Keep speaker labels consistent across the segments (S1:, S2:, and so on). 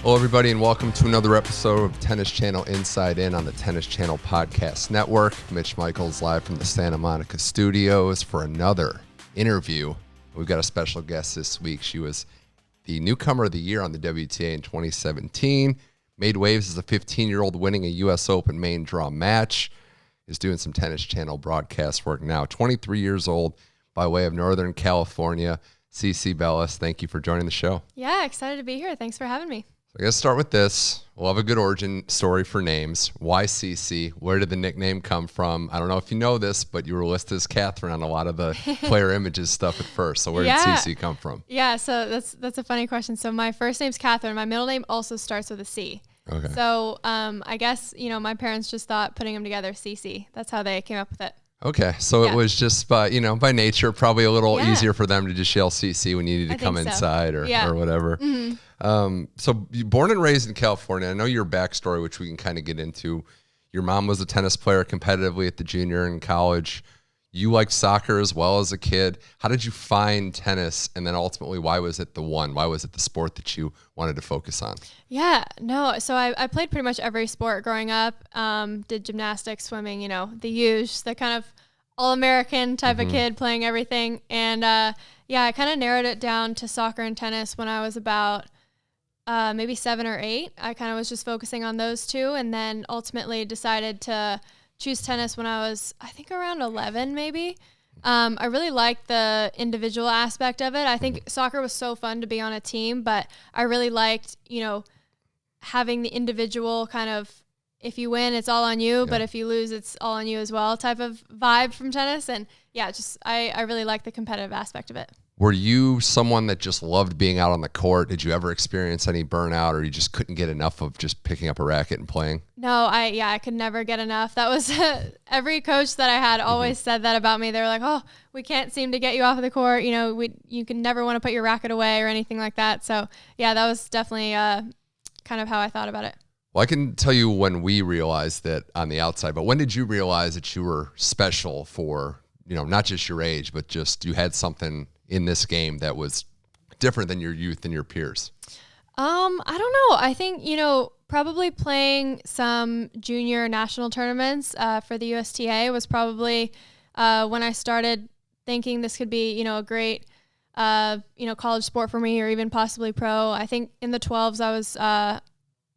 S1: Hello, everybody, and welcome to another episode of Tennis Channel Inside In on the Tennis Channel Podcast Network. Mitch Michals live from the Santa Monica studios for another interview. We've got a special guest this week. She was the Newcomer of the Year on the WTA in 2017, made waves as a 15-year-old winning a U.S. Open main draw match, is doing some Tennis Channel broadcast work now, 23 years old, by way of Northern California. Cici Bellis, thank you for joining the show.
S2: Yeah, excited to be here. Thanks for having me.
S1: So I guess start with this. We'll have a good origin story for names. Why Cici? Where did the nickname come from? I don't know if you know this, but you were listed as Catherine on a lot of the player images stuff at first. So where did Cici come from?
S2: Yeah, so that's a funny question. So my first name's Catherine. My middle name also starts with a C.
S1: Okay.
S2: So I guess, my parents just thought putting them together, Cici. That's how they came up with it.
S1: Okay, so It was just by nature, probably a little easier for them to just yell Cici when you needed to come inside or whatever.
S2: Mm-hmm.
S1: So you're born and raised in California. I know your backstory, which we can kind of get into. Your mom was a tennis player competitively at the junior and college. You liked soccer as well as a kid. How did you find tennis? And then ultimately, why was it the one? Why was it the sport that you wanted to focus on?
S2: Yeah, no. So I played pretty much every sport growing up. Did gymnastics, swimming, the huge, the kind of all-American type of kid playing everything. And I kind of narrowed it down to soccer and tennis when I was about maybe 7 or 8. I kind of was just focusing on those two, and then ultimately decided to choose tennis when I was, I think, around 11 maybe. I really liked the individual aspect of it. I think soccer was so fun to be on a team, but I really liked, having the individual kind of, if you win, it's all on you, but if you lose, it's all on you as well type of vibe from tennis. And I really like the competitive aspect of it.
S1: Were you someone that just loved being out on the court? Did you ever experience any burnout, or you just couldn't get enough of just picking up a racket and playing?
S2: No, I could never get enough. That was every coach that I had always said that about me. They were like, "Oh, we can't seem to get you off of the court. You can never want to put your racket away or anything like that." So that was definitely kind of how I thought about it.
S1: Well, I can tell you when we realized that on the outside, but when did you realize that you were special for, not just your age, but just you had something in this game that was different than your youth and your peers?
S2: I don't know. I think, probably playing some junior national tournaments for the USTA was probably when I started thinking this could be, a great, college sport for me, or even possibly pro. I think in the 12s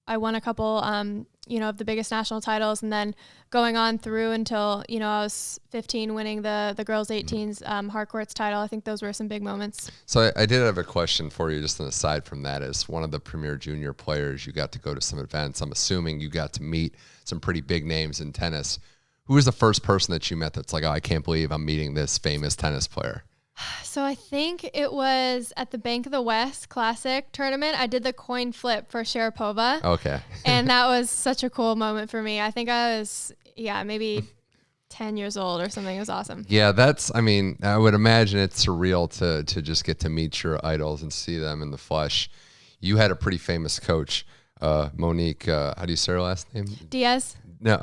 S2: I won a couple, of the biggest national titles, and then going on through until, I was 15 winning the girls 18s hard courts title. I think those were some big moments.
S1: So I did have a question for you, just an aside from that. As one of the premier junior players, you got to go to some events. I'm assuming you got to meet some pretty big names in tennis. Who was the first person that you met that's like, oh, I can't believe I'm meeting this famous tennis player?
S2: So I think it was at the Bank of the West Classic tournament. I did the coin flip for Sharapova.
S1: Okay.
S2: And that was such a cool moment for me. I think I was, maybe 10 years old or something. It was awesome.
S1: Yeah, I would imagine it's surreal to just get to meet your idols and see them in the flesh. You had a pretty famous coach, Monique, how do you say her last name?
S2: Diaz.
S1: No,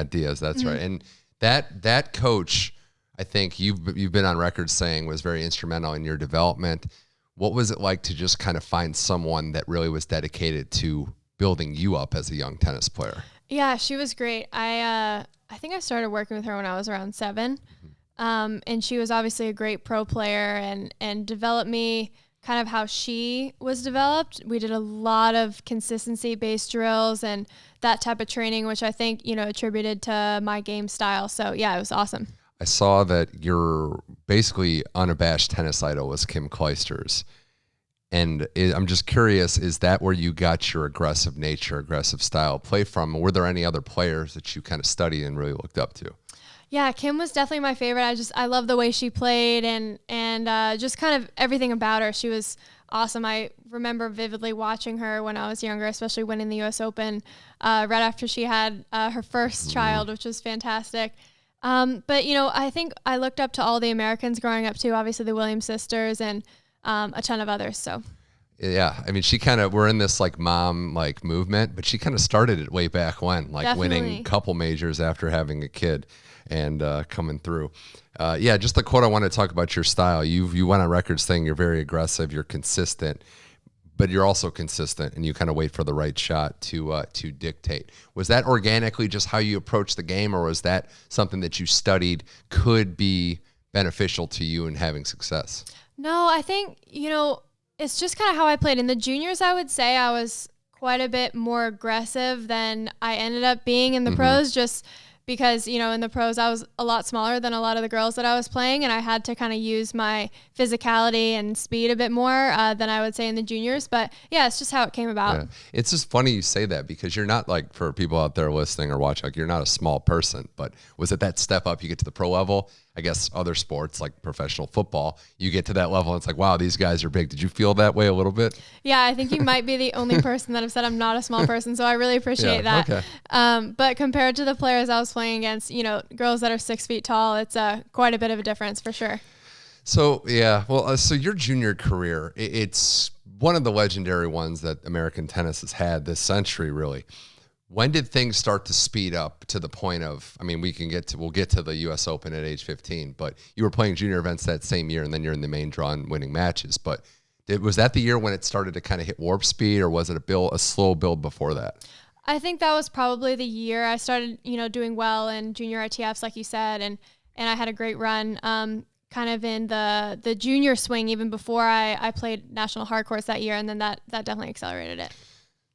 S1: Diaz, that's right. And that coach, I think you've been on record saying, was very instrumental in your development. What was it like to just kind of find someone that really was dedicated to building you up as a young tennis player? Yeah,
S2: she was great. I think I started working with her when I was around 7. And she was obviously a great pro player and developed me kind of how she was developed. We did a lot of consistency-based drills and that type of training, which I think, attributed to my game style. So, it was awesome.
S1: I saw that your basically unabashed tennis idol was Kim Clijsters. And I'm just curious, is that where you got your aggressive nature, aggressive style play from? Were there any other players that you kind of studied and really looked up to?
S2: Yeah, Kim was definitely my favorite. I love the way she played and just kind of everything about her. She was awesome. I remember vividly watching her when I was younger, especially winning the U.S. Open right after she had her first child, which was fantastic. But, I think I looked up to all the Americans growing up too, obviously the Williams sisters and a ton of others. So,
S1: yeah, I mean, we're in this mom movement, but she kind of started it way back when,
S2: Definitely.
S1: Winning a couple majors after having a kid and coming through. Just the quote I want to talk about your style. You went on record saying you're very aggressive, you're consistent, but you're also consistent and you kind of wait for the right shot to dictate. Was that organically just how you approach the game, or was that something that you studied could be beneficial to you in having success?
S2: No, I think, it's just kind of how I played. In the juniors, I would say I was quite a bit more aggressive than I ended up being in the pros, just because, in the pros I was a lot smaller than a lot of the girls that I was playing, and I had to kind of use my physicality and speed a bit more than I would say in the juniors. But yeah, it's just how it came about.
S1: Yeah. It's just funny you say that, because you're not, like, for people out there listening or watching, like, you're not a small person, but was it that step up you get to the pro level? I guess other sports like professional football, you get to that level and it's like, wow, these guys are big. Did you feel that way a little bit?
S2: Yeah, I think you might be the only person that have said I'm not a small person, so I really appreciate that.
S1: Okay.
S2: But compared to the players I was playing against, girls that are 6 feet tall, it's quite a bit of a difference for sure.
S1: So, yeah, well, so your junior career, it's one of the legendary ones that American tennis has had this century, really. When did things start to speed up to the point of, we'll get to the U.S. Open at age 15, but you were playing junior events that same year, and then you're in the main draw and winning matches. But was that the year when it started to kind of hit warp speed, or was it a slow build before that?
S2: I think that was probably the year I started, doing well in junior ITFs, like you said, and I had a great run kind of in the junior swing even before I played national hard courts that year, and then that definitely accelerated it.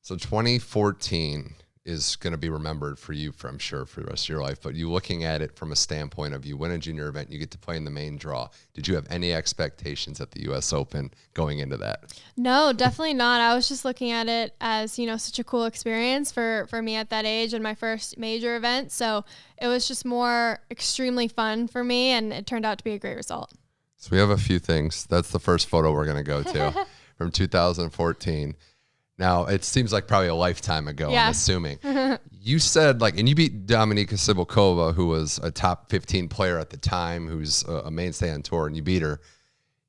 S1: So 2014 is going to be remembered for you, I'm sure, for the rest of your life. But you looking at it from a standpoint of you win a junior event, you get to play in the main draw. Did you have any expectations at the U.S. Open going into that?
S2: No, definitely not. I was just looking at it as, such a cool experience for me at that age and my first major event. So it was just more extremely fun for me, and it turned out to be a great result.
S1: So we have a few things. That's the first photo we're going to go to from 2014. Now, it seems like probably a lifetime ago, yeah. I'm assuming. You said, and you beat Dominika Cibulkova, who was a top 15 player at the time, who's a mainstay on tour, and you beat her.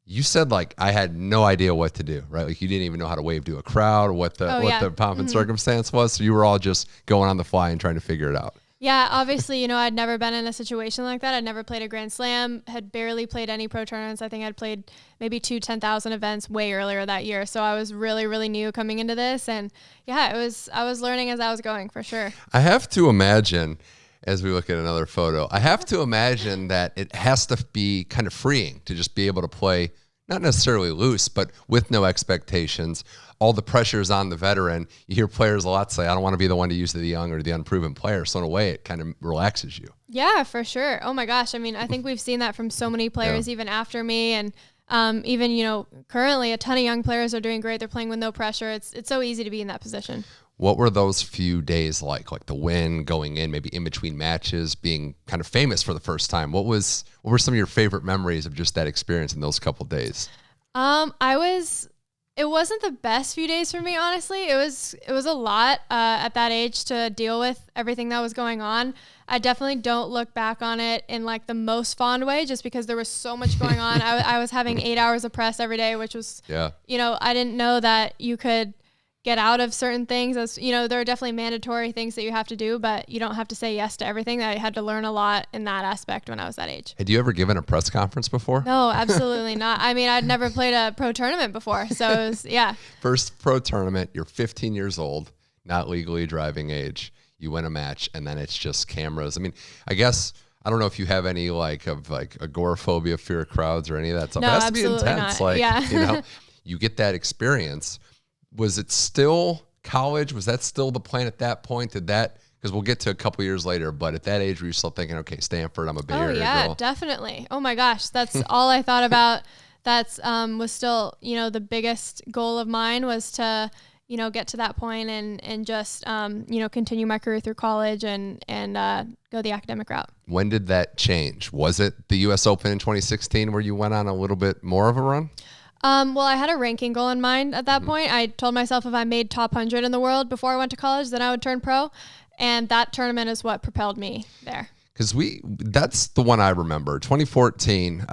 S1: You said, I had no idea what to do, right? You didn't even know how to wave to a crowd, or what the pomp and circumstance was, so you were all just going on the fly and trying to figure it out.
S2: Yeah, obviously, I'd never been in a situation like that. I'd never played a Grand Slam, had barely played any pro tournaments. I think I'd played maybe 2 10,000 events way earlier that year. So I was really, really new coming into this. And yeah, I was learning as I was going, for sure.
S1: I have to imagine, as we look at another photo, I have to imagine that it has to be kind of freeing to just be able to play, not necessarily loose, but with no expectations. All the pressure is on the veteran. You hear players a lot say, I don't want to be the one to use the young or the unproven player. So in a way, it kind of relaxes you.
S2: Yeah, for sure. Oh my gosh. I think we've seen that from so many players, even after me. And even, currently a ton of young players are doing great. They're playing with no pressure. It's so easy to be in that position.
S1: What were those few days like the win, going in, maybe in between matches, being kind of famous for the first time? What were some of your favorite memories of just that experience in those couple days?
S2: It wasn't the best few days for me, honestly. It was a lot at that age to deal with everything that was going on. I definitely don't look back on it in the most fond way, just because there was so much going on. I was having 8 hours of press every day, which was, I didn't know that you could get out of certain things. As there are definitely mandatory things that you have to do, but you don't have to say yes to everything. I had to learn a lot in that aspect when I was that age.
S1: Had you ever given a press conference before?
S2: No, absolutely not. I'd never played a pro tournament before, so it was, yeah.
S1: First pro tournament, you're 15 years old, not legally driving age. You win a match, and then it's just cameras. I guess, I don't know if you have any agoraphobia, fear of crowds, or any of that stuff.
S2: No,
S1: it has to be
S2: absolutely
S1: intense.
S2: not.
S1: You get that experience. Was it still college? Was that still the plan at that point? Because we'll get to a couple years later, but at that age, were you still thinking, okay, Stanford, I'm a Bay Area girl?
S2: Definitely. Oh my gosh, that's all I thought about. That's was still, the biggest goal of mine was to, get to that point and just, continue my career through college and go the academic route. When
S1: did that change? Was it the U.S. Open in 2016 where you went on a little bit more of a run?
S2: Well, I had a ranking goal in mind at that point. I told myself if I made top 100 in the world before I went to college, then I would turn pro. And that tournament is what propelled me there. Because
S1: that's the one I remember. 2014,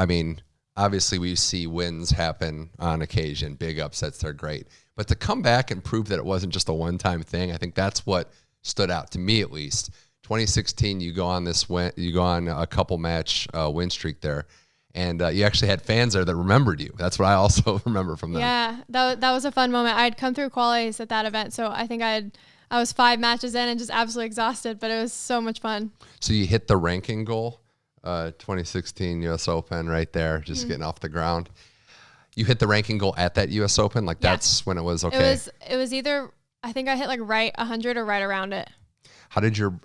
S1: obviously we see wins happen on occasion, big upsets, they're great. But to come back and prove that it wasn't just a one-time thing, I think that's what stood out to me, at least. 2016, you go on a couple match win streak there. And you actually had fans there that remembered you. That's what I also remember from them.
S2: Yeah, that was a fun moment. I'd come through qualies at that event, so I think I was 5 matches in and just absolutely exhausted, but it was so much fun.
S1: So you hit the ranking goal, 2016 U.S. Open right there, just getting off the ground. You hit the ranking goal at that U.S. Open? Like that's when it was okay?
S2: It was either, I think I hit like right 100 or right around it.
S1: How did your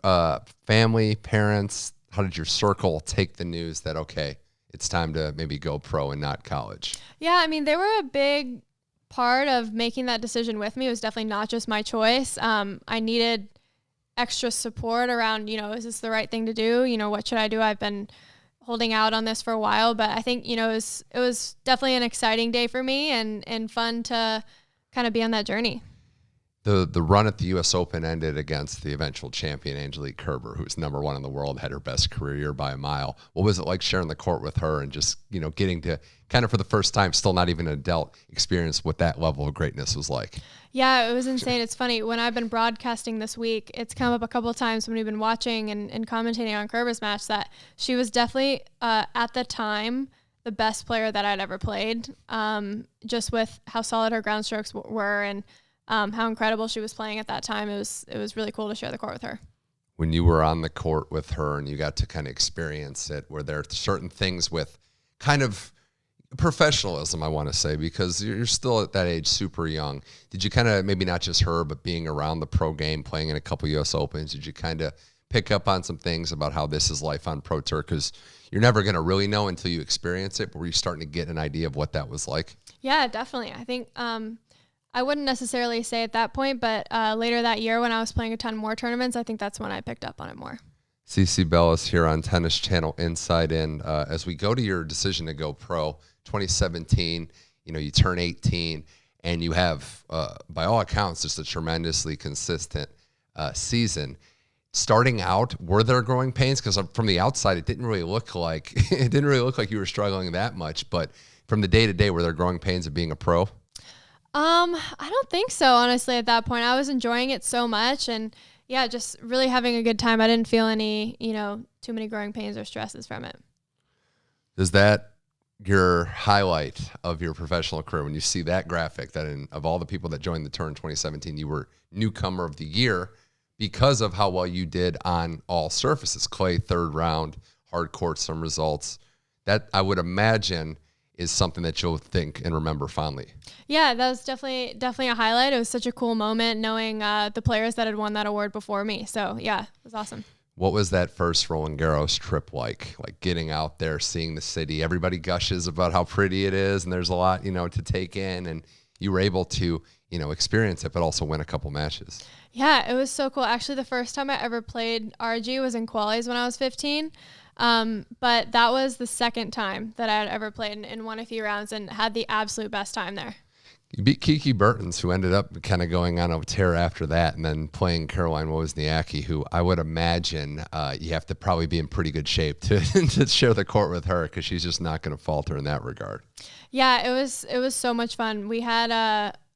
S1: family, parents, how did your circle take the news that, okay, it's time to maybe go pro and not college?
S2: Yeah, I mean, they were a big part of making that decision with me. It was definitely not just my choice. I needed extra support around, is this the right thing to do? What should I do? I've been holding out on this for a while, but I think, it was definitely an exciting day for me and fun to kind of be on that journey.
S1: The run at the U.S. Open ended against the eventual champion, Angelique Kerber, who's #1 in the world, had her best career year by a mile. What was it like sharing the court with her and just, getting to kind of for the first time, still not even an adult, experience what that level of greatness was like?
S2: Yeah, it was insane. It's funny. When I've been broadcasting this week, it's come up a couple of times when we've been watching and commentating on Kerber's match that she was definitely, at the time, the best player that I'd ever played, just with how solid her ground strokes were and how incredible she was playing at that time. It was really cool to share the court with her.
S1: When you were on the court with her and you got to kind of experience it, were there certain things with kind of professionalism, I want to say, because you're still at that age super young. Did you kind of, maybe not just her, but being around the pro game, playing in a couple U.S. Opens, did you kind of pick up on some things about how this is life on Pro Tour? Because you're never going to really know until you experience it, but were you starting to get an idea of what that was like? Yeah,
S2: definitely. I think I wouldn't necessarily say at that point, but later that year when I was playing a ton more tournaments, I think that's when I picked up on it more.
S1: Cici Bellis here on Tennis Channel Inside In. As we go to your decision to go pro, 2017, you turn 18, and you have, by all accounts, just a tremendously consistent season. Starting out, were there growing pains? Because from the outside, it didn't really look like you were struggling that much. But from the day to day, were there growing pains of being a pro?
S2: I don't think so, honestly, at that point. I was enjoying it so much and yeah, just really having a good time. I didn't feel any, too many growing pains or stresses from it.
S1: Is that your highlight of your professional career when you see that graphic that of all the people that joined the tour in 2017, you were newcomer of the year because of how well you did on all surfaces, clay, third round, hard court, some results. That I would imagine is something that you'll think and remember fondly.
S2: Yeah, that was definitely a highlight. It was such a cool moment knowing the players that had won that award before me. So yeah, it was awesome.
S1: What was that first Roland Garros trip like? Like getting out there, seeing the city, everybody gushes about how pretty it is and there's a lot, to take in, and you were able to, experience it, but also win a couple matches.
S2: Yeah, it was so cool. Actually, the first time I ever played RG was in qualies when I was 15. But that was the second time that I had ever played and won a few rounds and had the absolute best time there.
S1: You beat Kiki Bertens, who ended up kind of going on a tear after that, and then playing Caroline Wozniacki, who I would imagine you have to probably be in pretty good shape to to share the court with her, because she's just not going to falter in that regard.
S2: Yeah, it was so much fun. We had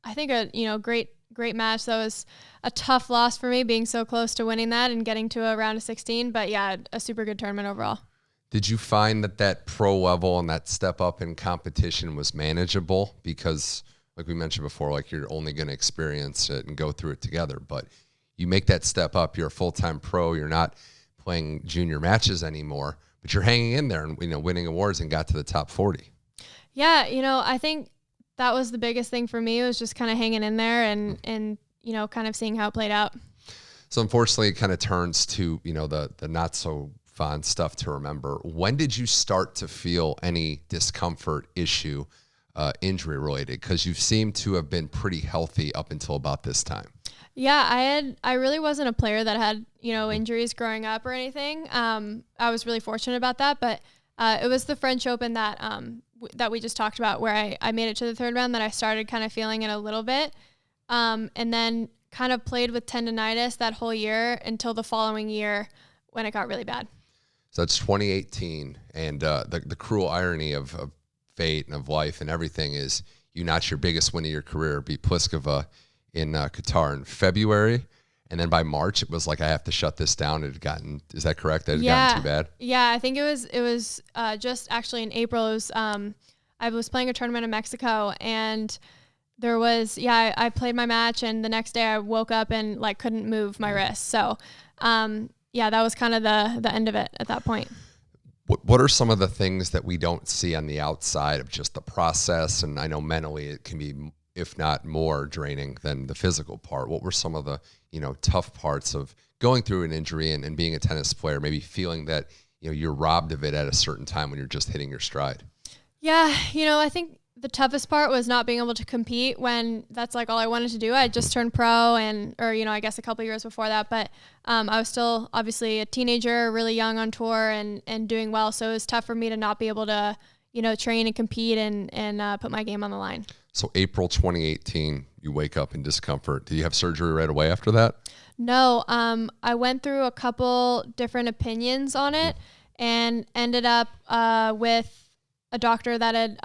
S2: I think a great match. That was a tough loss for me, being so close to winning that and getting to a round of 16. But yeah, a super good tournament overall.
S1: Did you find that pro level and that step up in competition was manageable? Because like we mentioned before, like you're only going to experience it and go through it together. But you make that step up, you're a full-time pro, you're not playing junior matches anymore, but you're hanging in there and winning awards and got to the top 40. Yeah,
S2: I think that was the biggest thing for me, was just kind of hanging in there and kind of seeing how it played out.
S1: So unfortunately, it kind of turns to, the not so fun stuff to remember. When did you start to feel any discomfort, issue, injury related? Because you seem to have been pretty healthy up until about this time.
S2: Yeah, I really wasn't a player that had, injuries growing up or anything. I was really fortunate about that, but it was the French Open that that we just talked about, where I made it to the third round, that I started kind of feeling it a little bit. And then kind of played with tendonitis that whole year until the following year when it got really bad.
S1: So that's 2018. And the cruel irony of fate and of life and everything is you notch your biggest win of your career, beat Pliskova in Qatar in February.
S2: Mm-hmm.
S1: And then by March, it was like, I have to shut this down. It had gotten, is that correct? That it had gotten too bad?
S2: Yeah, I think it was just actually in April. It was, I was playing a tournament in Mexico, and there was, I played my match, and the next day I woke up and like couldn't move my wrist. So, that was kind of the end of it at that point.
S1: What are some of the things that we don't see on the outside of just the process? And I know mentally it can be, if not more draining than the physical part. What were some of the, tough parts of going through an injury and being a tennis player, maybe feeling that, you're robbed of it at a certain time when you're just hitting your stride?
S2: Yeah. I think the toughest part was not being able to compete when that's like all I wanted to do. I just turned pro or I guess a couple years before that, but I was still obviously a teenager, really young on tour and doing well. So it was tough for me to not be able to, train and compete and put my game on the line.
S1: So April 2018, you wake up in discomfort. Do you have surgery right away after that?
S2: No. I went through a couple different opinions on it and ended up with a doctor that had,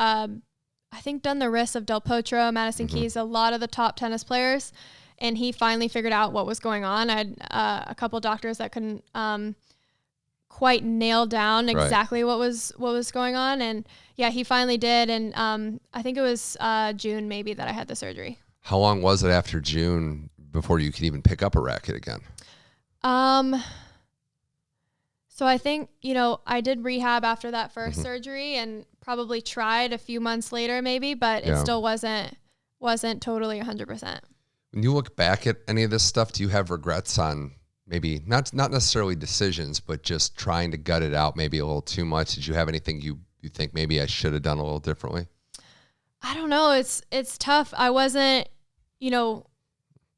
S2: I think, done the wrists of Del Potro, Madison Keys, a lot of the top tennis players. And he finally figured out what was going on. I had a couple doctors that couldn't quite nail down exactly what was going on. And he finally did. And I think it was June maybe that I had the surgery.
S1: How long was it after June before you could even pick up a racket again?
S2: So I think, I did rehab after that first surgery and probably tried a few months later maybe, but it still wasn't totally 100%.
S1: When you look back at any of this stuff, do you have regrets on maybe not necessarily decisions, but just trying to gut it out maybe a little too much? Did you have anything you think maybe I should have done a little differently?
S2: I don't know. It's tough. I wasn't,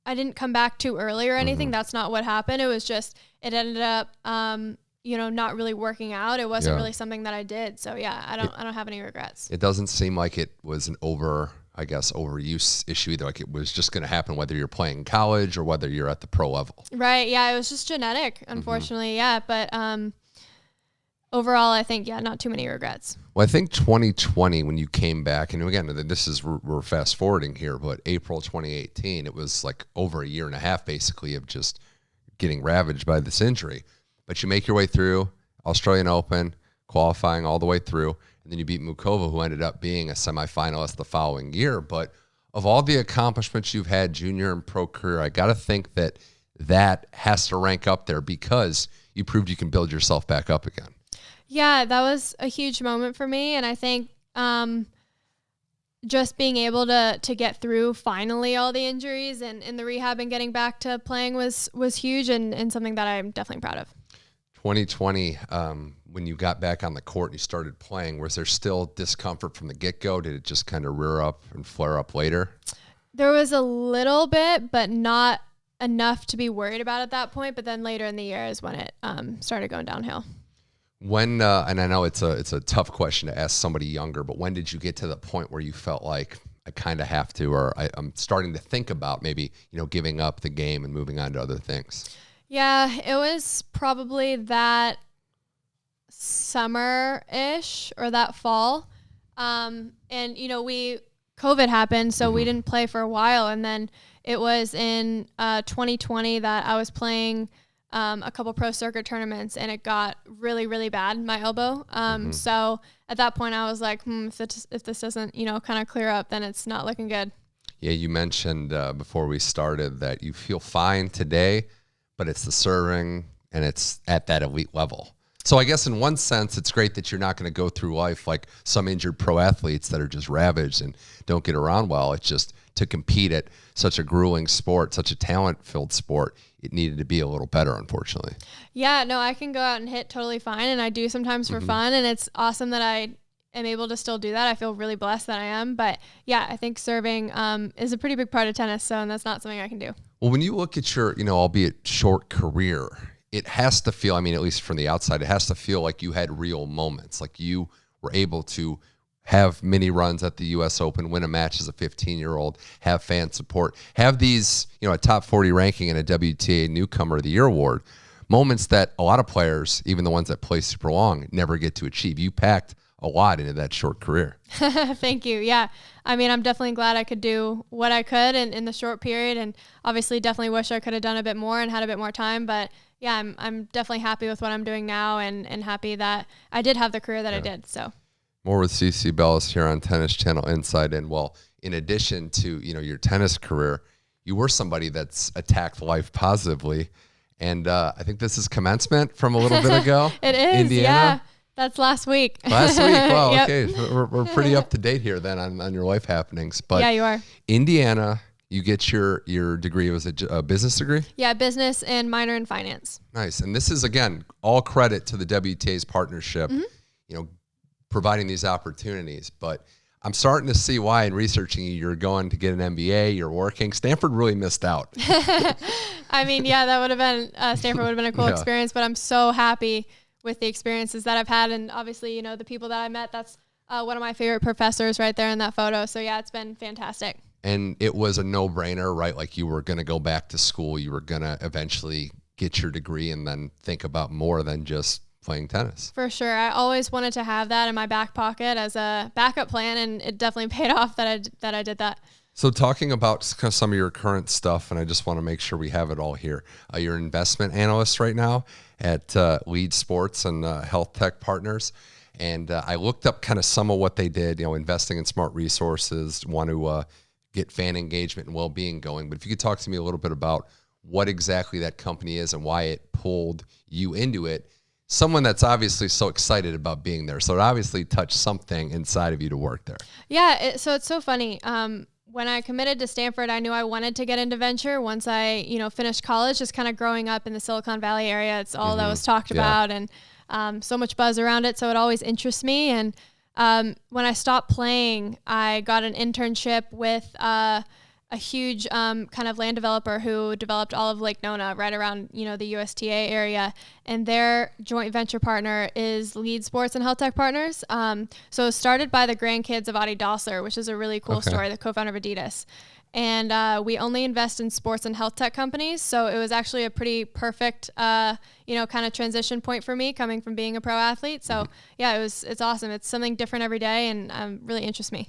S2: I didn't come back too early or anything. That's not what happened. It was just, it ended up, not really working out. It wasn't really something that I did. So I don't have any regrets.
S1: It doesn't seem like it was an overuse issue either. Like it was just going to happen whether you're playing college or whether you're at the pro level.
S2: Right. Yeah. It was just genetic, unfortunately. Yeah. But, overall, I think, not too many regrets.
S1: Well, I think 2020, when you came back, and again, this is, we're fast forwarding here, but April 2018, it was like over a year and a half, basically, of just getting ravaged by this injury. But you make your way through Australian Open, qualifying all the way through, and then you beat Mukova, who ended up being a semifinalist the following year. But of all the accomplishments you've had, junior and pro career, I got to think that has to rank up there because you proved you can build yourself back up again. Yeah,
S2: that was a huge moment for me. And I think just being able to get through finally all the injuries and in the rehab and getting back to playing was huge and something that I'm definitely proud of.
S1: 2020, when you got back on the court and you started playing, was there still discomfort from the get-go? Did it just kind of rear up and flare up later?
S2: There was a little bit, but not enough to be worried about at that point. But then later in the year is when it started going downhill.
S1: When and I know it's a tough question to ask somebody younger, but when did you get to the point where you felt like I kind of have to, or I'm starting to think about maybe giving up the game and moving on to other things?
S2: Yeah, it was probably that summer-ish or that fall. And COVID happened, so we didn't play for a while. And then it was in 2020 that I was playing a couple pro circuit tournaments, and it got really, really bad, my elbow. So at that point I was like, if this doesn't, kind of clear up, then it's not looking good.
S1: Yeah, you mentioned before we started that you feel fine today, but it's the serving and it's at that elite level. So I guess in one sense, it's great that you're not going to go through life like some injured pro athletes that are just ravaged and don't get around well. It's just to compete at such a grueling sport, such a talent-filled sport, it needed to be a little better, unfortunately. Yeah,
S2: no, I can go out and hit totally fine, and I do sometimes for fun, and it's awesome that I am able to still do that. I feel really blessed that I am. But yeah, I think serving is a pretty big part of tennis, and that's not something I can do.
S1: Well, when you look at your, albeit short career, it has to feel, at least from the outside, it has to feel like you had real moments, like you were able to have mini runs at the U.S. Open, win a match as a 15-year-old, have fan support, have these, a top 40 ranking and a WTA Newcomer of the Year award, moments that a lot of players, even the ones that play super long, never get to achieve. You packed a lot into that short career.
S2: Thank you. Yeah. I mean, I'm definitely glad I could do what I could in the short period, and obviously definitely wish I could have done a bit more and had a bit more time. But yeah, I'm definitely happy with what I'm doing now, and happy that I did have the career that I did. So
S1: more with Cici Bellis here on Tennis Channel Inside In. Well, in addition to, your tennis career, you were somebody that's attacked life positively. And I think this is commencement from a little bit ago.
S2: It is,
S1: Indiana.
S2: yeah. That's last week.
S1: Last week. Wow.
S2: Yep.
S1: Okay. We're pretty up to date here then on your life happenings. But
S2: yeah, you are.
S1: Indiana, you get your degree. Was it a business degree?
S2: Yeah, business and minor in finance.
S1: Nice. And this is, again, all credit to the WTA's partnership, providing these opportunities. But I'm starting to see why in researching you're going to get an MBA, you're working. Stanford really missed out.
S2: I mean, yeah, that would have been, Stanford would have been a cool experience, but I'm so happy with the experiences that I've had. And obviously, the people that I met, that's one of my favorite professors right there in that photo. So yeah, it's been fantastic. And
S1: it was a no-brainer, right? Like you were going to go back to school. You were going to eventually get your degree and then think about more than just playing tennis.
S2: For sure. I always wanted to have that in my back pocket as a backup plan, and it definitely paid off that I did that.
S1: So talking about some of your current stuff, and I just want to make sure we have it all here. You're an investment analyst right now at Lead Sports and Health Tech Partners. And I looked up kind of some of what they did, investing in smart resources, want to get fan engagement and well-being going. But if you could talk to me a little bit about what exactly that company is and why it pulled you into it. Someone that's obviously so excited about being there. So it obviously touched something inside of you to work there.
S2: Yeah. So it's so funny. When I committed to Stanford, I knew I wanted to get into venture once I, finished college. Just kind of growing up in the Silicon Valley area, it's all that was talked about, and so much buzz around it. So it always interests me. And when I stopped playing, I got an internship with a huge kind of land developer who developed all of Lake Nona right around, the USTA area. And their joint venture partner is Lead Sports and Health Tech Partners. So it was started by the grandkids of Adi Dassler, which is a really cool story, the co-founder of Adidas. And we only invest in sports and health tech companies. So it was actually a pretty perfect, kind of transition point for me coming from being a pro athlete. So yeah, it's awesome. It's something different every day, and really interests me.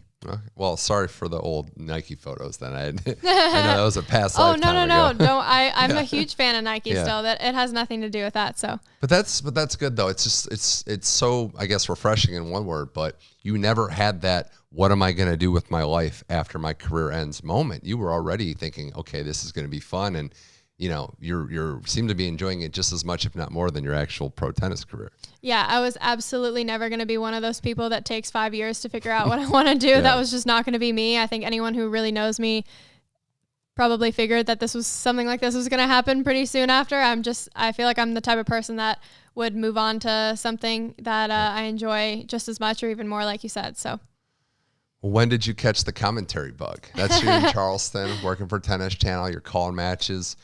S1: Well, sorry for the old Nike photos then. I know that was a past lifetime
S2: no.
S1: ago.
S2: Don't. I'm a huge fan of Nike still. That it has nothing to do with that. So. But
S1: that's good though. It's just it's so, I guess, refreshing in one word. But you never had that "what am I going to do with my life after my career ends" moment. You were already thinking, okay, this is going to be fun, and you seem to be enjoying it just as much, if not more, than your actual pro tennis career.
S2: Yeah, I was absolutely never going to be one of those people that takes 5 years to figure out what I want to do. That was just not going to be me. I think anyone who really knows me probably figured that something like this was going to happen pretty soon after. I feel like I'm the type of person that would move on to something that I enjoy just as much or even more, like you said. So.
S1: When did you catch the commentary bug? That's you in Charleston, working for Tennis Channel. You're calling matches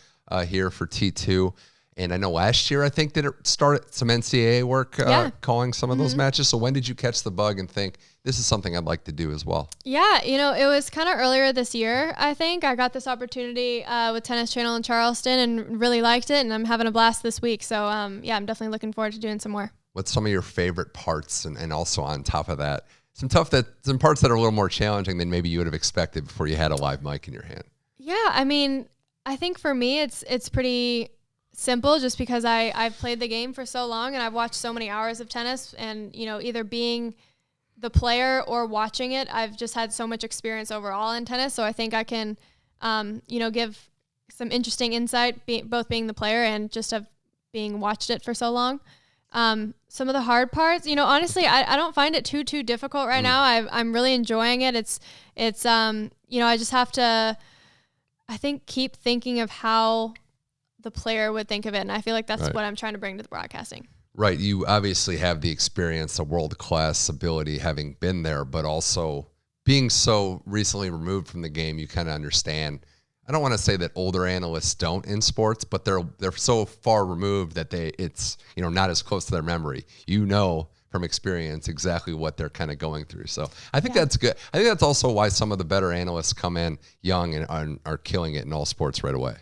S1: here for T2. And I know last year, I think, did it start some NCAA work calling some of those matches? So when did you catch the bug and think, this is something I'd like to do as well? Yeah,
S2: it was kind of earlier this year, I think. I got this opportunity with Tennis Channel in Charleston and really liked it. And I'm having a blast this week. So, I'm definitely looking forward to doing some more. What's some of your favorite parts? And also on top of that, some parts that are a little more challenging than maybe you would have expected before you had a live mic in your hand? Yeah, I mean, I think for me, it's pretty simple just because I've played the game for so long and I've watched so many hours of tennis, and, either being the player or watching it, I've just had so much experience overall in tennis. So I think I can, give some interesting insight, both being the player and just being watched it for so long. Some of the hard parts, honestly, I don't find it too difficult right now. I'm really enjoying it. It's I just have to, I think, keep thinking of how the player would think of it. And I feel like that's what I'm trying to bring to the broadcasting. Right. You obviously have the experience, the world-class ability, having been there, but also being so recently removed from the game, you kind of understand. I don't want to say that older analysts don't in sports, but they're so far removed that it's not as close to their memory. From experience exactly what they're kind of going through. So I think that's good. I think that's also why some of the better analysts come in young and are killing it in all sports right away.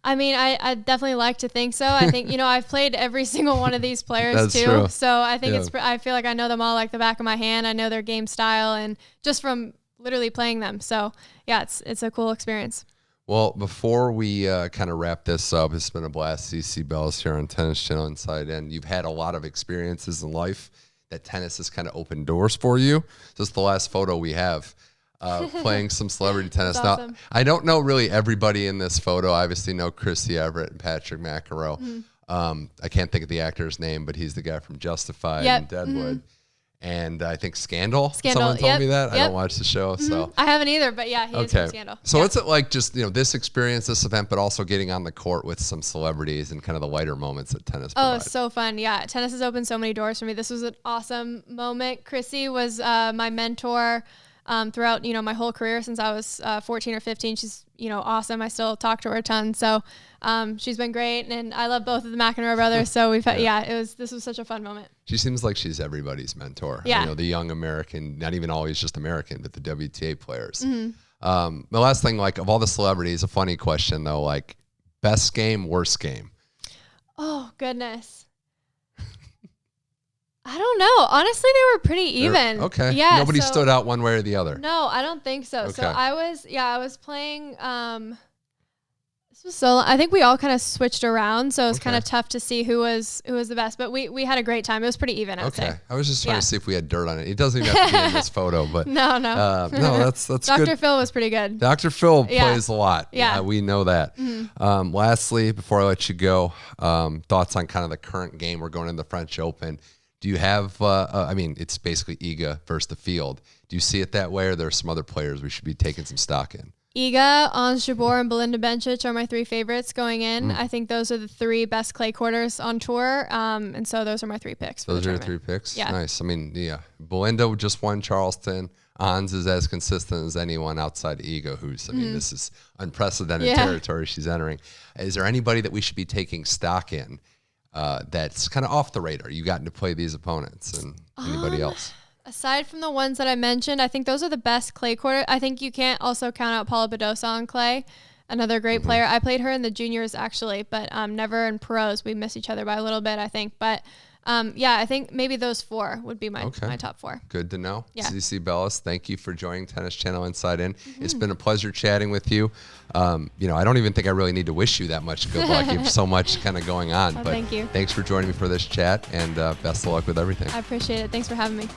S2: I mean, I definitely like to think so. I think, I've played every single one of these players
S1: That's
S2: too.
S1: true.
S2: So I think I feel like I know them all like the back of my hand. I know their game style and just from literally playing them. So yeah, it's a cool experience.
S1: Well, before we kind of wrap this up, it's been a blast. Cici Bellis here on Tennis Channel Inside In. You've had a lot of experiences in life that tennis has kind of opened doors for you. This is the last photo we have. Playing some celebrity tennis.
S2: That's awesome.
S1: Now, I don't know really everybody in this photo. I obviously know Chrissy Everett and Patrick McEnroe. I can't think of the actor's name, but he's the guy from Justified and Deadwood. And I think Scandal. Someone told me that. I don't watch the show, so
S2: I haven't either. But yeah, he is from Scandal.
S1: So what's it like? Just this experience, this event, but also getting on the court with some celebrities and kind of the lighter moments that tennis provides.
S2: Oh, so fun! Yeah, tennis has opened so many doors for me. This was an awesome moment. Chrissy was my mentor throughout my whole career since I was 14 or 15. She's awesome. I still talk to her a ton. So she's been great, and I love both of the McEnroe brothers. So we've had, this was such a fun moment.
S1: She seems like she's everybody's mentor.
S2: Yeah.
S1: The young American, not even always just American, but the WTA players. The last thing, like of all the celebrities, a funny question though, like best game, worst game.
S2: Oh goodness. I don't know. Honestly, they were pretty even.
S1: Okay.
S2: Yeah.
S1: Nobody stood out one way or the other.
S2: No, I don't think so.
S1: Okay.
S2: So I was playing, this was so, I think we all kind of switched around. So it was kind of tough to see who was the best, but we had a great time. It was pretty even, I would say.
S1: I was just trying to see if we had dirt on it. It doesn't even have to be in this photo, but
S2: no.
S1: No, that's
S2: Dr.
S1: good.
S2: Phil was pretty good.
S1: Dr. Phil plays a lot.
S2: Yeah.
S1: We know that. Lastly, before I let you go, thoughts on kind of the current game. We're going into the French Open. Do you have, it's basically Iga versus the field. Do you see it that way, or there are some other players we should be taking some stock in?
S2: Iga, Ons Jabeur, and Belinda Bencic are my three favorites going in. I think those are the three best clay courters on tour. And so those are my three picks.
S1: Those are your three picks?
S2: Yeah.
S1: Nice. Belinda just won Charleston. Ons is as consistent as anyone outside Iga, this is unprecedented territory she's entering. Is there anybody that we should be taking stock in that's kind of off the radar? You gotten to play these opponents, and anybody else?
S2: Aside from the ones that I mentioned, I think those are the best clay court. I think you can't also count out Paula Badosa on clay, another great player. I played her in the juniors actually, but never in pros. We miss each other by a little bit, I think. But I think maybe those four would be my top four.
S1: Good to know.
S2: Yeah.
S1: Cici Bellis, thank you for joining Tennis Channel Inside In. It's been a pleasure chatting with you. I don't even think I really need to wish you that much good luck. You have so much kind of going on.
S2: Thank you.
S1: Thanks for joining me for this chat, and best of luck with everything.
S2: I appreciate it. Thanks for having me.